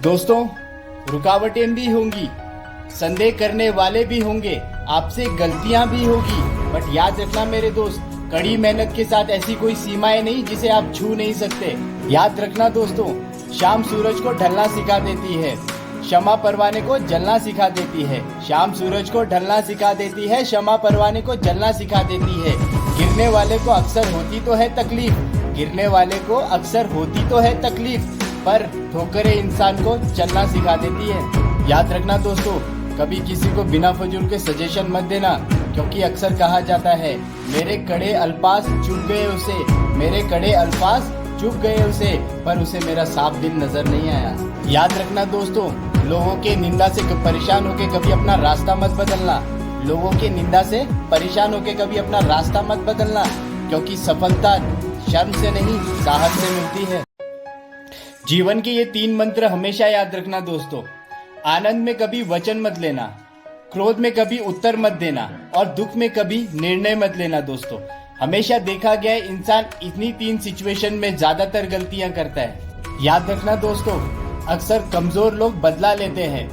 दोस्तों, रुकावटें भी होंगी, संदेह करने वाले भी होंगे, आपसे गलतियां भी होगी, बट याद रखना मेरे दोस्त, कड़ी मेहनत के साथ ऐसी कोई सीमाएं नहीं जिसे आप छू नहीं सकते। याद रखना दोस्तों, शाम सूरज को ढलना सिखा देती है, क्षमा परवाने को जलना सिखा देती है। शाम सूरज को ढलना सिखा देती है, क्षमा परवाने को जलना सिखा देती है। गिरने वाले को अक्सर होती तो है तकलीफ, गिरने वाले को अक्सर होती तो है तकलीफ, पर ठोकरें इंसान को चलना सिखा देती है। याद रखना दोस्तों, कभी किसी को बिना फजूल के सजेशन मत देना, क्योंकि अक्सर कहा जाता है मेरे कड़े अल्फाज चुभ गए उसे, मेरे कड़े अल्फाज चुभ गए उसे, पर उसे मेरा साफ दिल नजर नहीं आया। याद रखना दोस्तों, लोगों के निंदा से परेशान होके कभी अपना रास्ता मत बदलना, लोगों के निंदा से परेशान होके कभी अपना रास्ता मत बदलना, क्योंकि सफलता शर्म से नहीं साहस से मिलती है। जीवन के ये 3 मंत्र हमेशा याद रखना दोस्तों। आनंद में कभी वचन मत लेना, क्रोध में कभी उत्तर मत देना, और दुख में कभी निर्णय मत लेना दोस्तों। हमेशा देखा गया है इंसान इन्हीं 3 सिचुएशन में ज्यादातर गलतियां करता है। याद रखना दोस्तों, अक्सर कमजोर लोग बदला लेते हैं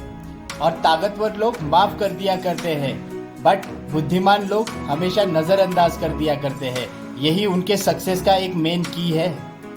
और ताकतवर लोग माफ कर दिया करते हैं, बट बुद्धिमान लोग हमेशा नजरअंदाज कर दिया करते हैं। यही उनके सक्सेस का एक मेन की है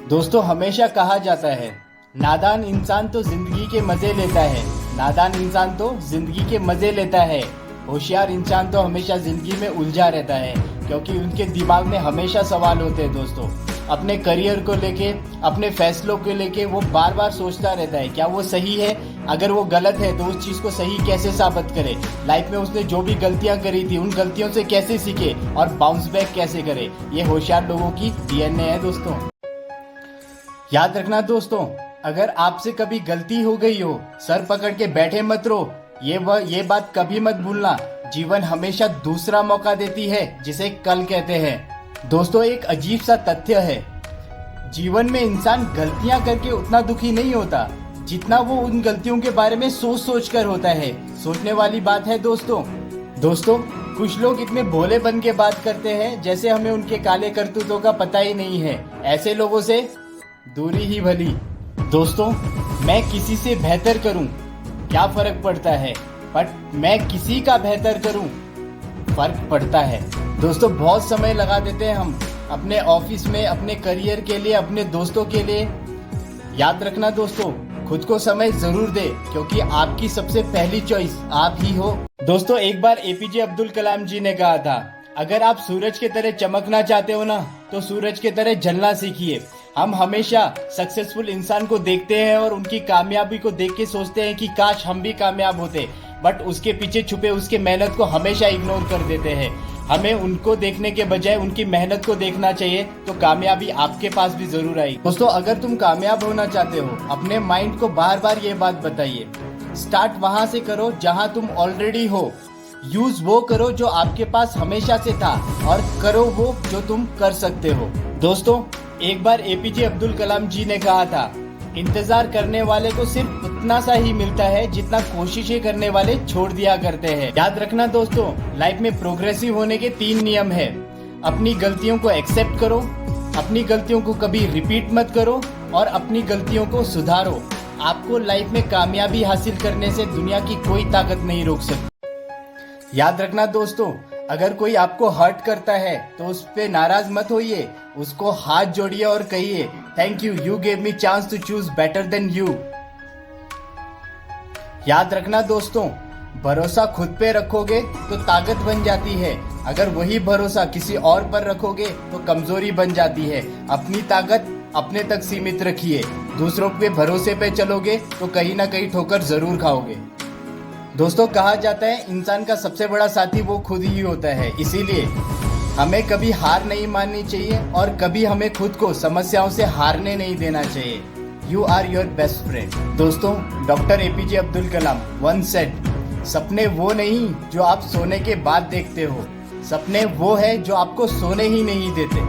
दोस्तों। हमेशा कहा जाता है नादान इंसान तो जिंदगी के मजे लेता है, नादान इंसान तो जिंदगी के मजे लेता है, होशियार इंसान तो हमेशा जिंदगी में उलझा रहता है, क्योंकि उनके दिमाग में हमेशा सवाल होते हैं दोस्तों। अपने करियर को लेके, अपने फैसलों को लेके वो बार बार सोचता रहता है क्या वो सही है, अगर वो गलत है तो उस चीज को सही कैसे साबित करे, लाइफ में उसने जो भी गलतियां करी थी उन गलतियों से कैसे सीखे और बाउंस बैक कैसे करे। ये होशियार लोगों की डीएनए है दोस्तों। याद रखना दोस्तों, अगर आपसे कभी गलती हो गई हो, सर पकड़ के बैठे मत रहो, ये बात कभी मत भूलना, जीवन हमेशा दूसरा मौका देती है जिसे कल कहते हैं। दोस्तों, एक अजीब सा तथ्य है, जीवन में इंसान गलतियां करके उतना दुखी नहीं होता जितना वो उन गलतियों के बारे में सोच सोच कर होता है। सोचने वाली बात है दोस्तों। कुछ लोग इतने भोले बन के बात करते हैं जैसे हमें उनके काले करतूतों का पता ही नहीं है। ऐसे लोगों से दूरी ही भली। दोस्तों, मैं किसी से बेहतर करूं क्या फर्क पड़ता है, बट मैं किसी का बेहतर करूं फर्क पड़ता है। दोस्तों, बहुत समय लगा देते हैं हम अपने ऑफिस में, अपने करियर के लिए, अपने दोस्तों के लिए। याद रखना दोस्तों, खुद को समय जरूर दे, क्योंकि आपकी सबसे पहली चॉइस आप ही हो। दोस्तों, एक बार एपीजे अब्दुल कलाम जी ने कहा था, अगर आप सूरज की तरह चमकना चाहते हो ना, तो सूरज की तरह जलना सीखिए। हम हमेशा सक्सेसफुल इंसान को देखते हैं और उनकी कामयाबी को देख के सोचते हैं कि काश हम भी कामयाब होते, बट उसके पीछे छुपे उसके मेहनत को हमेशा इग्नोर कर देते हैं। हमें उनको देखने के बजाय उनकी मेहनत को देखना चाहिए, तो कामयाबी आपके पास भी जरूर आएगी। दोस्तों, अगर तुम कामयाब होना चाहते हो, अपने माइंड को बार बार ये बात बताइए, स्टार्ट वहां से करो जहां तुम ऑलरेडी हो। यूज वो करो जो आपके पास हमेशा से था, और करो वो जो तुम कर सकते हो। दोस्तों, एक बार एपीजे अब्दुल कलाम जी ने कहा था, इंतजार करने वाले को सिर्फ उतना सा ही मिलता है जितना कोशिशें करने वाले छोड़ दिया करते हैं। याद रखना दोस्तों, लाइफ में प्रोग्रेसिव होने के 3 नियम है। अपनी गलतियों को एक्सेप्ट करो, अपनी गलतियों को कभी रिपीट मत करो, और अपनी गलतियों को सुधारो। आपको लाइफ में कामयाबी हासिल करने से दुनिया की कोई ताकत नहीं रोक सकती। याद रखना दोस्तों, अगर कोई आपको हर्ट करता है तो उस पे नाराज मत होइए, उसको हाथ जोड़िए और कहिए, thank you, you gave me chance to choose better than you. याद रखना दोस्तों, भरोसा खुद पे रखोगे तो ताकत बन जाती है, अगर वही भरोसा किसी और पर रखोगे तो कमजोरी बन जाती है। अपनी ताकत अपने तक सीमित रखिए, दूसरों के भरोसे पे चलोगे तो कहीं ना कहीं ठोकर जरूर खाओगे। दोस्तों, कहा जाता है इंसान का सबसे बड़ा साथी वो खुद ही होता है, इसीलिए हमें कभी हार नहीं माननी चाहिए और कभी हमें खुद को समस्याओं से हारने नहीं देना चाहिए। You are your best friend. दोस्तों, doctor APJ Abdul Kalam once said, सपने वो नहीं जो आप सोने के बाद देखते हो, सपने वो है जो आपको सोने ही नहीं देते।